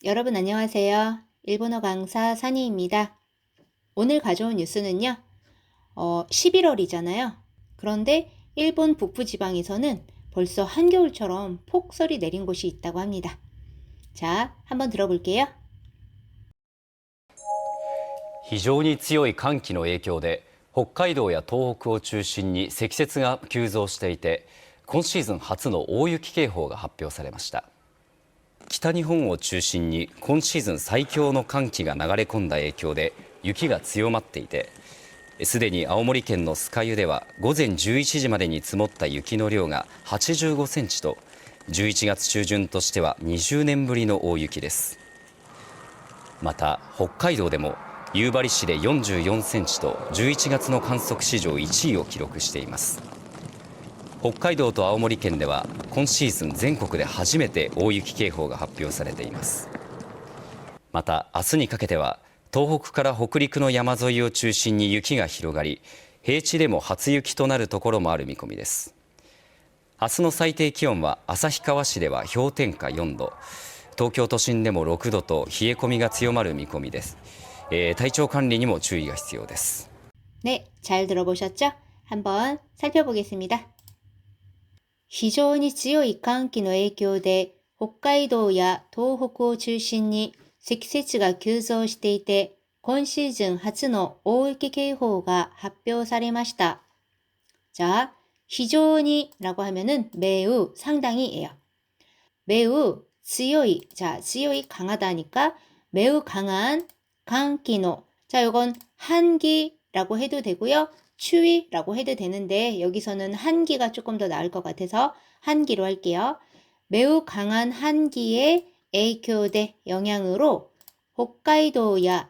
여러분 안녕하세요. 일본어 강사 산이입니다. 오늘 가져온 뉴스는요. 11월이잖아요. 그런데 일본 북부지방에서는 벌써 한겨울처럼 폭설이 내린 곳이 있다고 합니다. 자, 한번 들어볼게요. 非常に強い寒気の影響で北海道や東北を中心に積雪が急増していて、今シーズン初の大雪警報が発表されました。北日本を中心に今シーズン最強の寒気が流れ込んだ影響で雪が強まっていて、すでに青森県の酸ヶ湯では午前11時までに積もった雪の量が85センチと、11月中旬としては20年ぶりの大雪です。また北海道でも夕張市で44センチと11月の観測史上1位を記録しています。北海道と青森県では今シーズン全国で初めて大雪警報が発表されています。また明日にかけては東北から北陸の山沿いを中心に雪が広がり、平地でも初雪となるところもある見込みです。明日の最低気温は旭川市では氷点下4度、東京都心でも6度と冷え込みが強まる見込みです。体調管理にも注意が必要です。 네, 잘 들어보셨죠? 한번 살펴보겠습니다. 非常に強い寒気の影響で北海道や東北を中心に積雪が急増していて、今シーズン初の大雪警報が発表されました。 자, 非常に라고 하면은 매우 상당히예요. 매우 強い, 자, 強い 강하다니까 매우 강한 강기노. 자, 요건 한기라고 해도 되고요. 추위라고 해도 되는데 여기서는 한기가 조금 더 나을 것 같아서 한기로 할게요. 매우 강한 한기의 影響で 영향으로 홋카이도와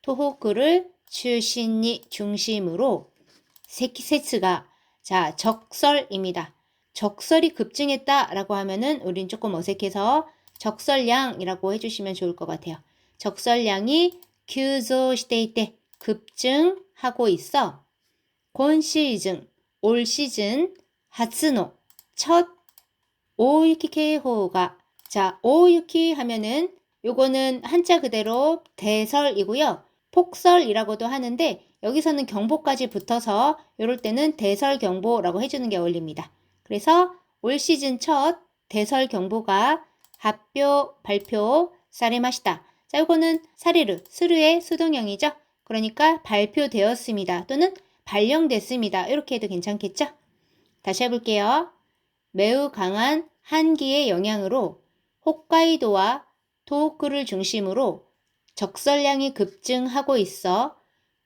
토호쿠를 중심으로 세키세츠가 자, 적설입니다. 적설이 급증했다라고 하면은 우린 조금 어색해서 적설량이라고 해주시면 좋을 것 같아요. 적설량이 규조していて 급증하고 있어. 今シーズン, 올 시즌, 初の, 첫 오유키警報が, 자, 오유키 하면은 요거는 한자 그대로 대설이고요. 폭설이라고도 하는데 여기서는 경보까지 붙어서 이럴 때는 대설경보라고 해주는 게 어울립니다. 그래서 올 시즌 첫 대설경보가 발표されました. 자, 이거는 사레르, 스루의 수동형이죠. 그러니까 발표되었습니다. 또는 발령됐습니다. 이렇게 해도 괜찮겠죠? 다시 해볼게요. 매우 강한 한기의 영향으로 홋카이도와 토호쿠를 중심으로 적설량이 급증하고 있어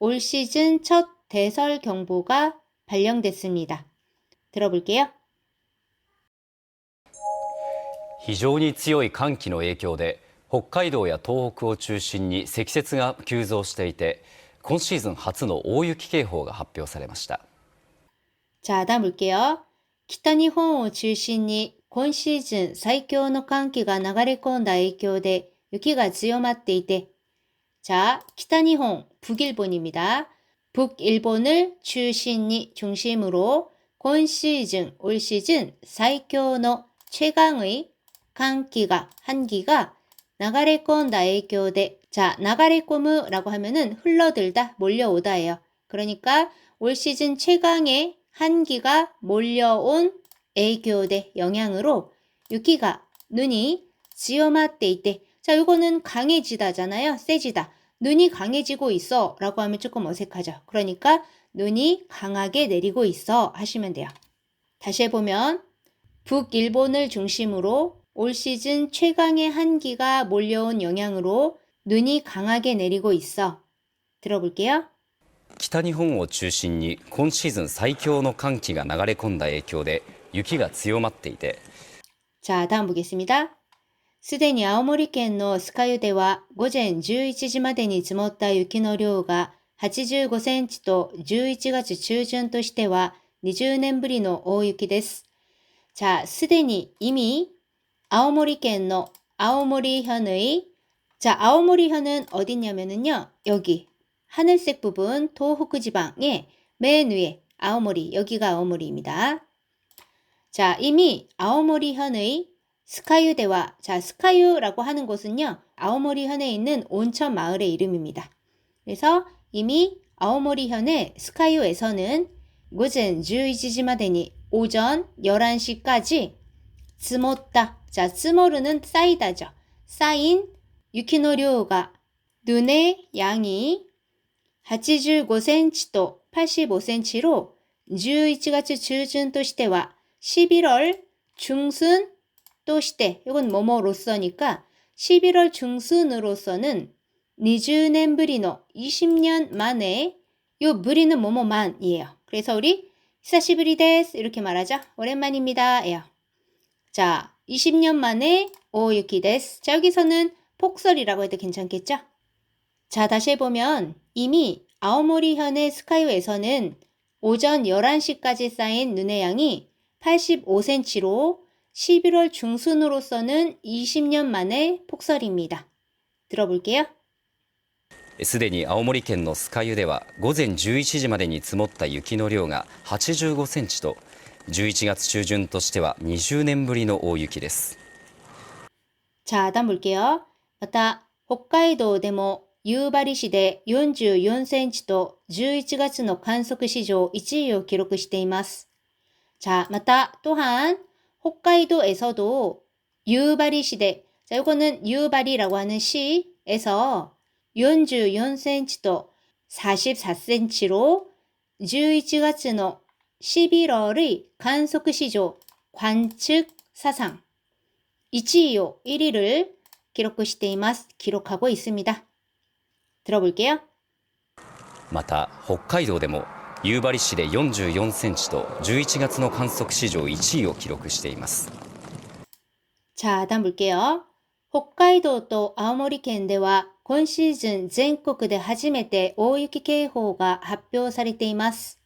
올 시즌 첫 대설 경보가 발령됐습니다. 들어볼게요. 非常に強い寒気の影響で北海道や東北を中心に積雪が急増していて、今シーズン初の大雪警報が発表されました。 자, 다음 볼게요. 北日本を中心に今シーズン最強の寒気が流れ込んだ影響で雪が強まっていて, 자, 北日本, 북일본입니다. 북일본을 중심으로 올 시즌 사이교의 최강의 한기가 流れ込んだ影響で, 자, 流れ込む라고 하면은 흘러들다, 몰려오다예요. 그러니까 올 시즌 최강의 한기가 몰려온 影響で 영향으로 유키가 눈이 強まっていて, 자, 이거는 강해지다잖아요. 세지다. 눈이 강해지고 있어 라고 하면 조금 어색하죠. 그러니까 눈이 강하게 내리고 있어 하시면 돼요. 다시 해보면 북일본을 중심으로 올 시즌 최강의 한기가 몰려온 영향으로 눈이 강하게 내리고 있어. 들어볼게요. 北日本を中心に今シーズン最強の寒気が流れ込んだ影響で雪が強まっていて, 자, 다음 보겠습니다. すでに青森県の酸ヶ湯では午前11時までに積もった雪の量が85センチと11月中旬としては20年ぶりの大雪です. 자, すでに 이미 아오모리県の 아오모리현의, 자, 아오모리현은 어디냐면은요, 여기 하늘색 부분 도호쿠 지방의 맨 위에 아오모리, 여기가 아오모리입니다. 자, 이미 아오모리현의 스카유대와, 자, 스카유라고 하는 곳은요, 아오모리현에 있는 온천 마을의 이름입니다. 그래서 이미 아오모리현의 스카유에서는 오전 11時までに 오전 11시까지 츠모다, 자, 츠모르는 쌓이다죠. 쌓인 유키노量が 눈의 양이 85cm 또 85cm로 11月中旬としては 11월 중순 또 시대, 이건 뭐뭐로서니까 11월 중순으로서는 20년ぶりの 20년 만에 요 무리는 뭐뭐만이에요. 그래서 우리 히사시부리 데스 이렇게 말하죠. 오랜만입니다. 예요. 자, 20년 만에 오유키 데스. 자, 여기서는 폭설이라고 해도 괜찮겠죠? 자, 다시 해보면 이미 아오모리현의 스카이유에서는 오전 11시까지 쌓인 눈의 양이 85cm로 11월 중순으로서는 20년 만에 폭설입니다. 들어볼게요. すでに青森県の酸ヶ湯では午前11時までに積もった雪の量が85センチと11月中旬としては20年ぶりの大雪です。 자, 다음 볼게요. また、北海道でも夕張市で44センチと11月の観測史上1位を記録しています. 자, また 또한 홋카이도에서도 유바리시대, 자, 이거는 유바리라고 하는 시에서 44cm 또 44cm로 11月の 11월의 관측 시조, 관측 사상 1위요, 1위를 기록하고 있습니다. 들어볼게요. また北海道でも夕張市で44センチと11月の観測史上1位を記録しています。 자, 다음 볼게요. 北海道と青森県では今シーズン全国で初めて大雪警報が発表されています.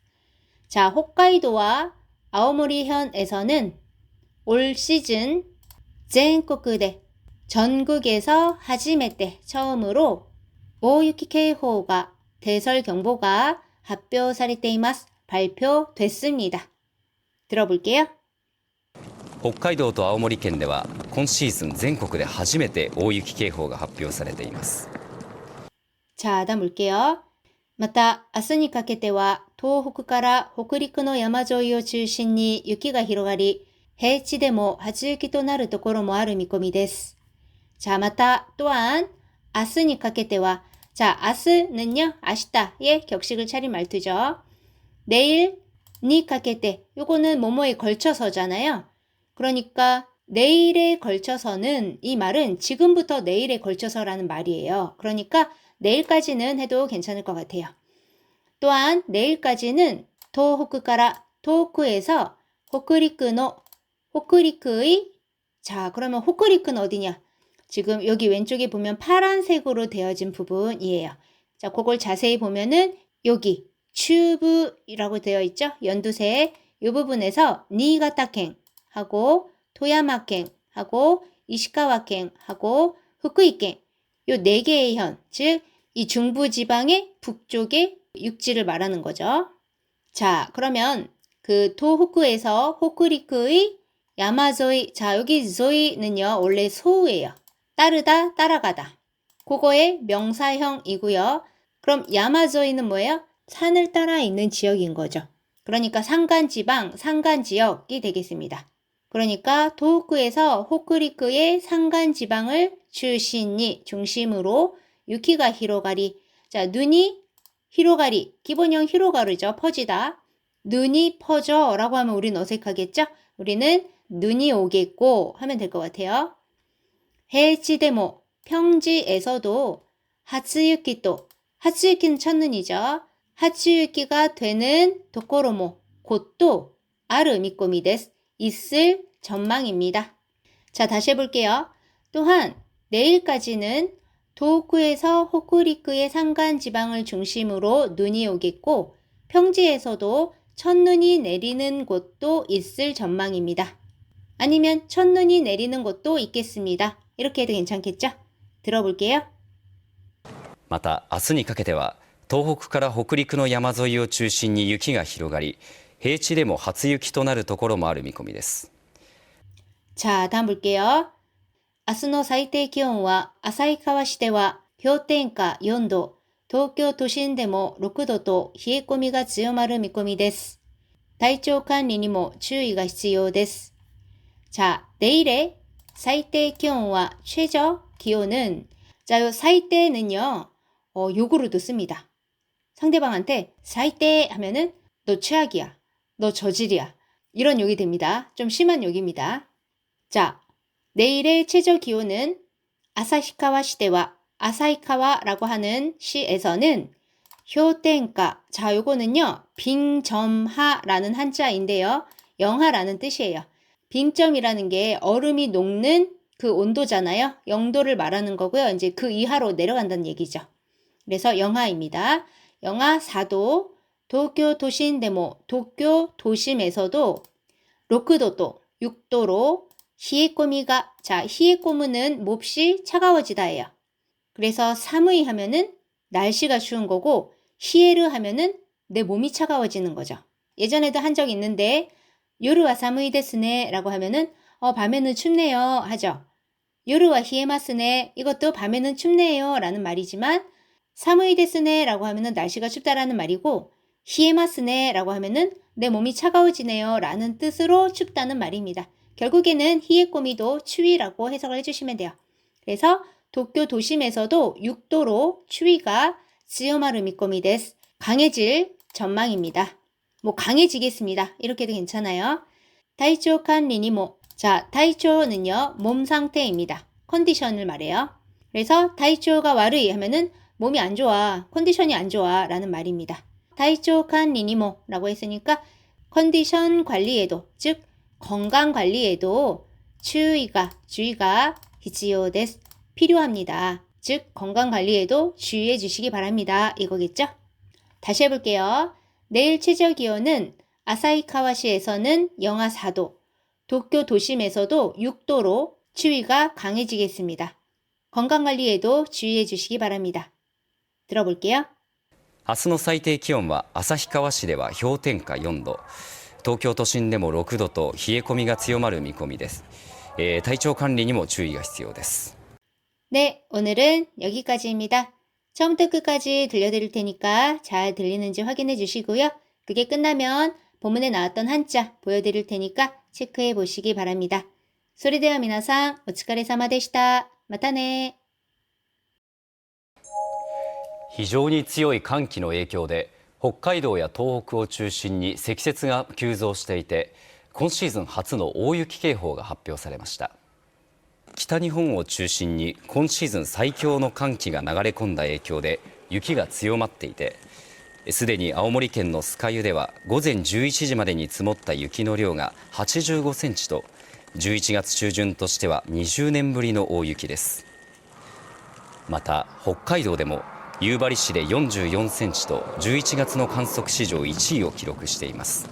자, 홋카이도와 아오모리현에서는 올 시즌 전국대, 전국에서 하지메테 처음으로 오유키警報가 대설 경보가発表されています. 발표됐습니다. 들어볼게요. 北海道と青森県では今シーズン全国で初めて大雪警報が発表されています。 자, 다음 볼게요. また、明日にかけては東北から北陸の山沿いを中心に雪が広がり、平地でも初雪となるところもある見込みです. 자, また 또한 明日にかけては, 자, 明日는요, 아시다의 격식을 차린 말투죠. 내일 니 가게때, 요거는 뭐뭐에 걸쳐서잖아요. 그러니까 내일에 걸쳐서는, 이 말은 지금부터 내일에 걸쳐서라는 말이에요. 그러니까 내일까지는 해도 괜찮을 것 같아요. 또한 내일까지는 도호쿠から, 도호쿠에서 호쿠리크의, 자, 그러면 호쿠리크는 어디냐? 지금 여기 왼쪽에 보면 파란색으로 되어진 부분이에요. 자, 그걸 자세히 보면은 여기 튜브라고 되어 있죠? 연두색 이 부분에서 니가타켄 하고 도야마켄 하고 이시카와켄 하고 후쿠이켄 요 네 개의 현, 즉 이 중부지방의 북쪽의 육지를 말하는 거죠. 자, 그러면 그 도호쿠에서 호쿠리크의 야마조이, 자, 여기 조이는요 원래 소우예요. 따르다, 따라가다. 그거의 명사형이고요. 그럼 야마조이는 뭐예요? 산을 따라 있는 지역인 거죠. 그러니까 산간지방, 산간지역이 되겠습니다. 그러니까 도호쿠에서 호쿠리크의 산간지방을 중심으로 유키가 히로가리. 자, 눈이 히로가리, 기본형 히로가르죠. 퍼지다. 눈이 퍼져 라고 하면 우리는 어색하겠죠? 우리는 눈이 오겠고 하면 될 것 같아요. 해치데모, 평지에서도 하츠유키도, 하츠유키는 첫눈이죠. 하츠유키가 되는 도코로모, 곳도 아르 미꼬미 데스, 있을 전망입니다. 자, 다시 해볼게요. 또한 내일까지는 도호쿠에서 호쿠리크의 산간지방을 중심으로 눈이 오겠고 평지에서도 첫눈이 내리는 곳도 있을 전망입니다. 아니면 첫눈이 내리는 곳도 있겠습니다. 이렇게 해도 괜찮겠죠? 들어볼게요. また明日にかけては東北から北陸の山沿いを中心に雪が広がり、平地でも初雪となるところもある見込みです。 자, 다음 볼게요. 明日の最低気温は旭川市では氷点下4度、東京都心でも6度と冷え込みが強まる見込みです。体調管理にも注意が必要です。 자, 내일의最低 기온과 최저 기온은 자, 요 사이때는요. 요구르도 씁니다. 상대방한테 사이때 하면은 너 최악이야. 너 저질이야. 이런 욕이 됩니다. 좀 심한 욕입니다. 자, 내일의 최저 기온은 아사히카와 시대와 아사히카와라고 하는 시에서는 효땡가. 자, 요거는요. 빙점하라는 한자인데요. 영하라는 뜻이에요. 빙점이라는 게 얼음이 녹는 그 온도잖아요. 0도를 말하는 거고요. 이제 그 이하로 내려간다는 얘기죠. 그래서 영하입니다. 영하 4도, 도쿄 도심 데모, 도쿄 도심에서도 6도도, 6도로 히에꼬미가, 자, 히에꼬무는 몹시 차가워지다예요. 그래서 사무이 하면은 날씨가 추운 거고, 히에르 하면은 내 몸이 차가워지는 거죠. 예전에도 한 적 있는데, 요르와 사무이 데스네 라고 하면은 밤에는 춥네요 하죠. 요르와 히에마스네 이것도 밤에는 춥네요 라는 말이지만 사무이 데스네 라고 하면은 날씨가 춥다라는 말이고 히에마스네 라고 하면은 내 몸이 차가워지네요 라는 뜻으로 춥다는 말입니다. 결국에는 히에꼬미도 추위라고 해석을 해주시면 돼요. 그래서 도쿄 도심에서도 6도로 추위가 지요마루 미꼬미 데스 강해질 전망입니다. 뭐 강해지겠습니다. 이렇게도 괜찮아요. 타이초 관리니모. 자, 타이초는요. 몸 상태입니다. 컨디션을 말해요. 그래서 타이초가 와르이 하면은 몸이 안 좋아. 컨디션이 안 좋아 라는 말입니다. 타이초 관리니모 라고 했으니까 컨디션 관리에도 즉 건강 관리에도 주의가 히치요 데스 필요합니다. 즉 건강 관리에도 주의해 주시기 바랍니다. 이거겠죠? 다시 해볼게요. 내일 최저 기온은 아사히카와시에서는 영하 4도, 도쿄 도심에서도 6도로 추위가 강해지겠습니다. 건강관리에도 주의해 주시기 바랍니다. 들어볼게요. 明日の最低気温は旭川市では氷点下4度、東京都心でも6度と冷え込みが強まる見込みです。体調管理にも注意が必要です。 네, 오늘은 여기까지입니다. 처음부터 끝까지 들려드릴 테니까 잘 들리는지 확인해 주시고요. 그게 끝나면 본문에 나왔던 한자 보여드릴 테니까 체크해 보시기 바랍니다. それでは皆さんお疲れ様でした。またね。非常に強い寒気の影響で北海道や東北を中心に積雪が急増していて、今シーズン初の大雪警報が発表されました。北日本を中心に今シーズン最強の寒気が流れ込んだ影響で雪が強まっていて、すでに青森県の酸ヶ湯では午前11時までに積もった雪の量が85センチと11月中旬としては20年ぶりの大雪です。また北海道でも夕張市で44センチと11月の観測史上1位を記録しています。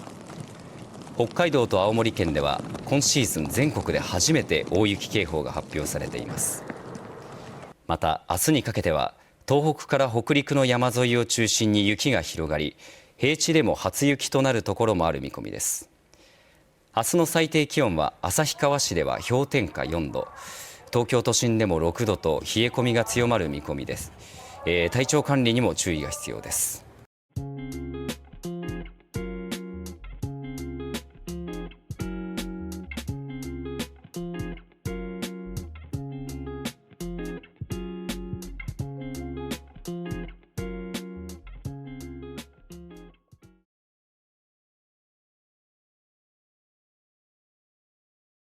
北海道と青森県では今シーズン全国で初めて大雪警報が発表されています。また明日にかけては東北から北陸の山沿いを中心に雪が広がり、平地でも初雪となるところもある見込みです。明日の最低気温は旭川市では氷点下4度、東京都心でも6度と冷え込みが強まる見込みです。体調管理にも注意が必要です。